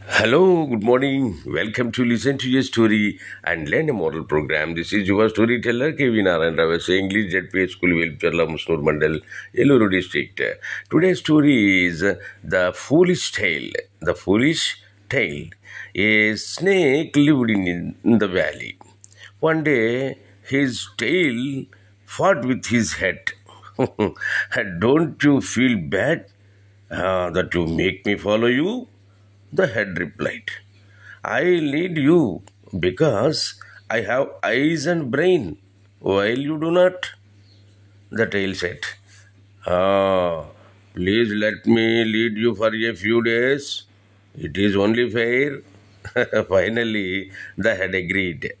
Hello, good morning. Welcome to listen to your story and learn a model program. This is your storyteller K.V. Narayan Ravese, English ZPH School, Vilpcherla, Musnur Mandal, Eluru district. Today's story is The Foolish Tale. The Foolish Tale. A snake lived in the valley. One day, his tail fought with his head. Don't you feel bad that you make me follow you? The head replied, I lead you because I have eyes and brain, while you do not. The tail said, Ah, please let me lead you for a few days. It is only fair. Finally, the head agreed.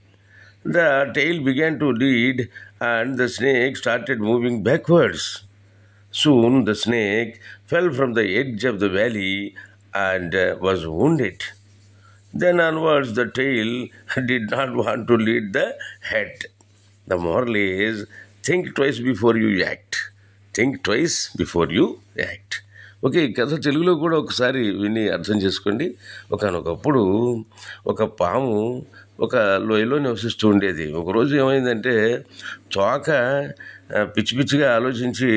The tail began to lead, and the snake started moving backwards. Soon the snake fell from the edge of the valley and was wounded. Then onwards, the tail did not want to lead the head. The moral is think twice before you act. Think twice before you act. Okay, ఈ కథ తెలుగులో కూడా ఒకసారి విని అర్థం చేసుకోండి. ఒకనొకప్పుడు ఒక పాము ఒక లోయలో నివసిస్తూ ఉండేది. ఒకరోజు ఏమైందంటే తోక పిచ్చి పిచ్చిగా ఆలోచించి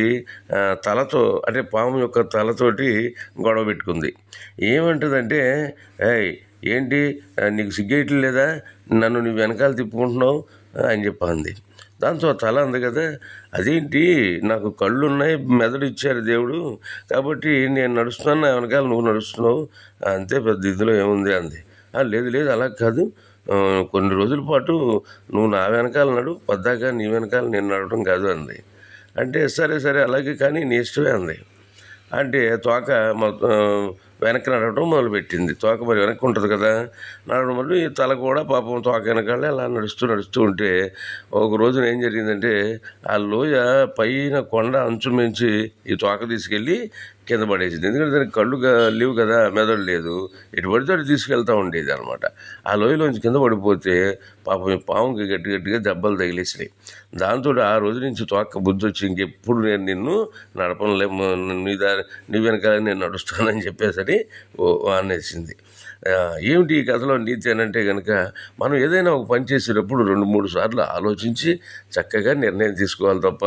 తలతో అంటే పాము యొక్క తలతోటి గొడవ పెట్టుకుంది. ఏమంటుందంటే, ఏయ్ ఏంటి నీకు సిగ్గేయటం లేదా, నన్ను నీ వెనకాల తిప్పుకుంటున్నావు అని చెప్పింది. దాంతో తల అంది కదా, అదేంటి నాకు కళ్ళు ఉన్నాయి, మెదడు ఇచ్చారు దేవుడు, కాబట్టి నేను నడుస్తున్నాను, నా వెనకాల నువ్వు నడుస్తున్నావు, అంతే పెద్ద ఇందులో ఏముంది అంది. లేదు లేదు అలా కాదు, కొన్ని రోజుల పాటు నువ్వు నా వెనకాల నడు, పద్దాక నీ వెనకాల నేను నడవడం కాదు అంది. అంటే సరే సరే అలాగే కానీ నీ ఇష్టమే అంది. అంటే తోక వెనక్కి నడవడం మొదలుపెట్టింది. తోక మరి వెనక్కి ఉంటుంది కదా, నడవడం వల్ల ఈ తల కూడా పాపం తోక వెనకాలే అలా నడుస్తూ ఉంటే ఒక రోజున ఏం జరిగిందంటే ఆ లోయ పైన కొండ అంచు మించి ఈ తోక తీసుకెళ్ళి కింద పడేసింది. ఎందుకంటే దానికి కళ్ళు లేవు కదా, మెదడు లేదు, ఇటు పడితే అటు తీసుకెళ్తూ ఉండేది అనమాట. ఆ లోయలోంచి కింద పడిపోతే పాపం ఈ పాముకి గట్టి గట్టిగా దెబ్బలు తగిలేసినాయి. దాంతో ఆ రోజు నుంచి తోక బుద్ధి వచ్చి ఇంకెప్పుడు నేను నిన్ను నడపలే, నీ వెనకాల నేను నడుస్తానని చెప్పేసరి అనేసింది. ఏమిటి ఈ కథలో నీతి అని అంటే కనుక, మనం ఏదైనా ఒక పని చేసేటప్పుడు 2-3 సార్లు ఆలోచించి చక్కగా నిర్ణయం తీసుకోవాలి తప్ప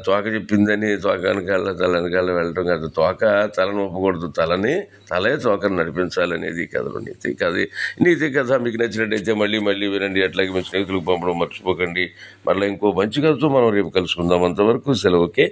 తోక చెప్పిందని తోక వెనకాల తల వెనకాల వెళ్ళడం కాదు. తోక తలను ఒప్పకూడదు, తలే తోకను నడిపించాలనేది ఈ కథలో నీతి కథ. మీకు నచ్చినట్టయితే మళ్ళీ వినండి. అట్లాగే మీ స్నేహితులకు పంపడం మర్చిపోకండి. మళ్ళీ ఇంకో మంచి కథతో మనం రేపు కలుసుకుందాం. అంతవరకు సెలవు. ఓకే.